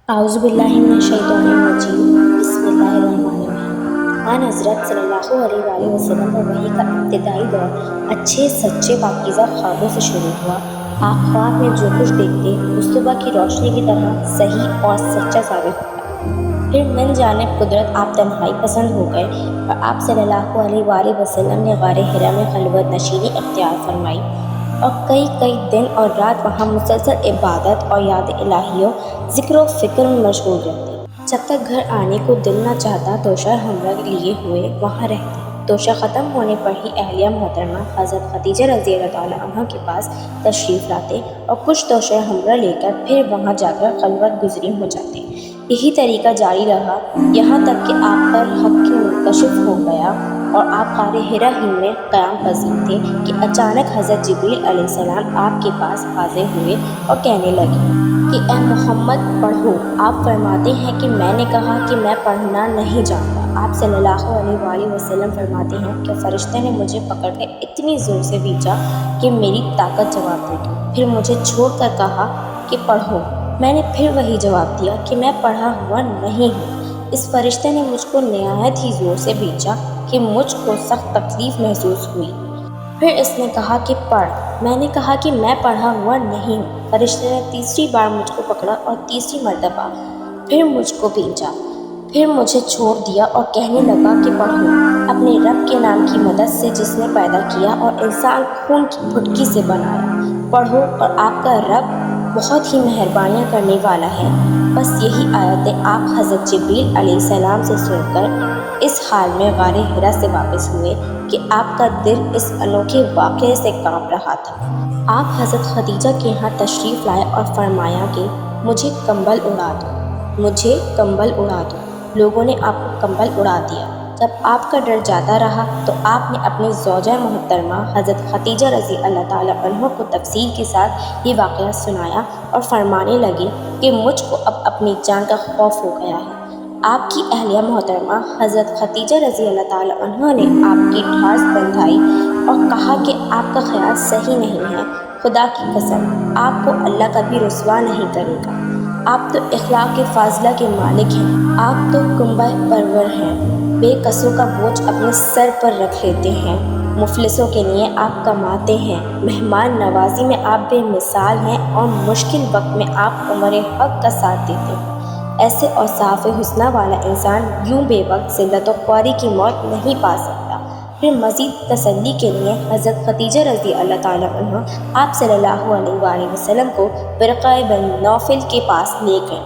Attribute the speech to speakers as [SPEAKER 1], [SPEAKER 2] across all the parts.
[SPEAKER 1] اعوذ باللہ من الشیطان الرجیم بسم اللہ الرحمن الرحیم۔ آن حضرت صلی اللہ علیہ وآلہ وسلم پر وحی کا ابتدائی دور اچھے سچے پاکیزہ خوابوں سے شروع ہوا۔ آپ خواب میں جو کچھ دیکھتے اس صبح کی روشنی کی طرح صحیح اور سچا ثابت ہوتا۔ پھر من جانب قدرت آپ تنہائی پسند ہو گئے اور آپ صلی اللہ علیہ وآلہ وسلم نے غار حرا میں خلوت نشینی اختیار فرمائی اور کئی دن اور رات وہاں مسلسل عبادت اور یاد الہیوں ذکر و فکر میں مشغول رہتے۔ جب تک گھر آنے کو دل نہ چاہتا توشہ ہمرا لیے ہوئے وہاں رہتے۔ توشہ ختم ہونے پر ہی اہلیہ محترمہ حضرت خدیجہ رضی اللہ تعالیٰ عنہ کے پاس تشریف لاتے اور کچھ توشہ ہمرا لے کر پھر وہاں جا کر خلوت گزری ہو جاتے۔ یہی طریقہ جاری رہا یہاں تک کہ آپ پر حق منکشف ہو گیا اور آپ غار حرا ہی میں قیام پذیر تھے کہ اچانک حضرت جبریل علیہ السلام آپ کے پاس حاضر ہوئے اور کہنے لگے کہ اے محمد پڑھو۔ آپ فرماتے ہیں کہ میں نے کہا کہ میں پڑھنا نہیں جانتا۔ آپ صلی اللہ علیہ وآلہ وسلم فرماتے ہیں کہ فرشتے نے مجھے پکڑ کر اتنی زور سے بھیجا کہ میری طاقت جواب دے گی، پھر مجھے چھوڑ کر کہا کہ پڑھو۔ میں نے پھر وہی جواب دیا کہ میں پڑھا ہوا نہیں ہوں۔ اس فرشتے نے مجھ کو نہایت ہی زور سے بھیجا کہ مجھ کو سخت تکلیف محسوس ہوئی۔ پھر اس نے کہا کہ پڑھ۔ میں نے کہا کہ میں پڑھا ہوا نہیں ہوں۔ فرشتے نے تیسری بار مجھ کو پکڑا اور تیسری مرتبہ پھر مجھ کو بھیجا، پھر مجھے چھوڑ دیا اور کہنے لگا کہ پڑھو۔ اپنے رب کے نام کی مدد سے جس نے پیدا کیا اور انسان خون کی پھٹکی سے بنایا، پڑھو اور آپ کا رب بہت ہی مہربانیاں کرنے والا ہے۔ بس یہی آیتیں آپ حضرت جبریل علیہ السلام سے سن کر اس حال میں غار حرا سے واپس ہوئے کہ آپ کا دل اس انوکھے واقعے سے کانپ رہا تھا۔ آپ حضرت خدیجہ کے ہاں تشریف لائے اور فرمایا کہ مجھے کمبل اڑا دو، مجھے کمبل اڑا دو۔ لوگوں نے آپ کو کمبل اڑا دیا۔ جب آپ کا ڈر جاتا رہا تو آپ نے اپنی زوجہ محترمہ حضرت خدیجہ رضی اللہ تعالیٰ عنہ کو تفصیل کے ساتھ یہ واقعہ سنایا اور فرمانے لگے کہ مجھ کو اب اپنی جان کا خوف ہو گیا ہے۔ آپ کی اہلیہ محترمہ حضرت خدیجہ رضی اللہ تعالیٰ عنہ نے آپ کی ٹھاس بندھائی اور کہا کہ آپ کا خیال صحیح نہیں ہے، خدا کی قسم آپ کو اللہ کبھی رسوا نہیں کرے گا۔ آپ تو اخلاق فاضلہ کے مالک ہیں، آپ تو کنبہ پرور ہیں، بے قصوں کا بوجھ اپنے سر پر رکھ لیتے ہیں، مفلسوں کے لیے آپ کماتے ہیں، مہمان نوازی میں آپ بے مثال ہیں اور مشکل وقت میں آپ عمر حق کا ساتھ دیتے ہیں۔ ایسے اوصاف حسنہ والا انسان یوں بے وقت ذلت و خواری کی موت نہیں پا سکتا۔ پھر مزید تسلی کے لیے حضرت خدیجہ رضی اللہ تعالیٰ عنہ آپ صلی اللہ علیہ وآلہ وسلم کو ورقہ بن نوفل کے پاس لے گئے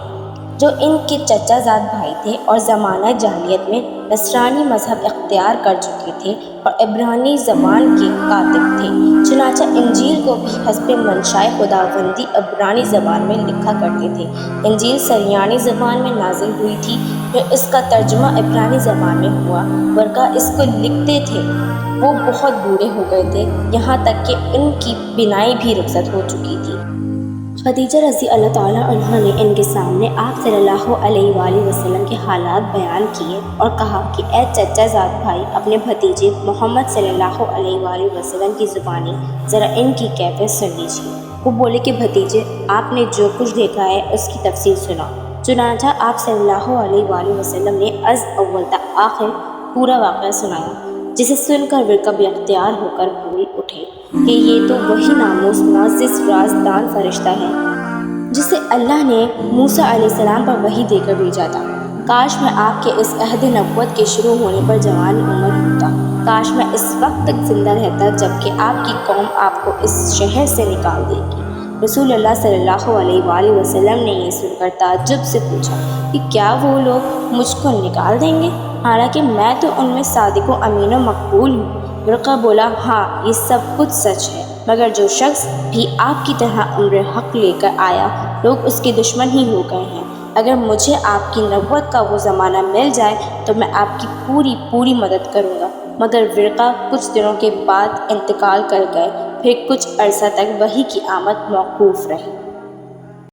[SPEAKER 1] جو ان کے چچا زاد بھائی تھے اور زمانہ جاہلیت میں نصرانی مذہب اختیار کر چکے تھے اور عبرانی زبان کے کاتب تھے۔ چنانچہ انجیل کو بھی حسب منشائے خداوندی عبرانی زبان میں لکھا کرتے تھے۔ انجیل سریانی زبان میں نازل ہوئی تھی، پھر اس کا ترجمہ عبرانی زبان میں ہوا۔ ورقہ اس کو لکھتے تھے، وہ بہت بوڑھے ہو گئے تھے، یہاں تک کہ ان کی بینائی بھی رخصت ہو چکی تھی۔ خدیجہ رضی اللہ تعالیٰ عنہ نے ان کے سامنے آپ صلی اللہ علیہ وآلہ وسلم کے حالات بیان کیے اور کہا کہ اے چچا زاد بھائی، اپنے بھتیجے محمد صلی اللہ علیہ وآلہ وسلم کی زبانی ذرا ان کی کیفیت سن لیجیے۔ وہ بولے کہ بھتیجے، آپ نے جو کچھ دیکھا ہے اس کی تفصیل سناؤ۔ چنانچہ آپ صلی اللہ علیہ وآلہ وسلم نے از اول تا آخر پورا واقعہ سنایا، جسے سن کر ورقہ بے اختیار ہو کر بول اٹھے کہ یہ تو وہی ناموس معزز رازدان فرشتہ ہے جسے اللہ نے موسیٰ علیہ السلام پر وحی دے کر بھیجا تھا۔ کاش میں آپ کے اس عہد نبوت کے شروع ہونے پر جوان عمر ہوتا، کاش میں اس وقت تک زندہ رہتا جبکہ آپ کی قوم آپ کو اس شہر سے نکال دے گی۔ رسول اللہ صلی اللہ علیہ وآلہ وسلم نے یہ سن کر تعجب سے پوچھا کہ کیا وہ لوگ مجھ کو نکال دیں گے، حالانکہ میں تو ان میں صادق و امین و مقبول ہوں؟ ورقہ بولا، ہاں یہ سب کچھ سچ ہے، مگر جو شخص بھی آپ کی طرح امر حق لے کر آیا لوگ اس کے دشمن ہی ہو گئے ہیں۔ اگر مجھے آپ کی نبوت کا وہ زمانہ مل جائے تو میں آپ کی پوری مدد کروں گا۔ مگر ورقہ کچھ دنوں کے بعد انتقال کر گئے، پھر کچھ عرصہ تک وحی کی آمد موقوف رہی۔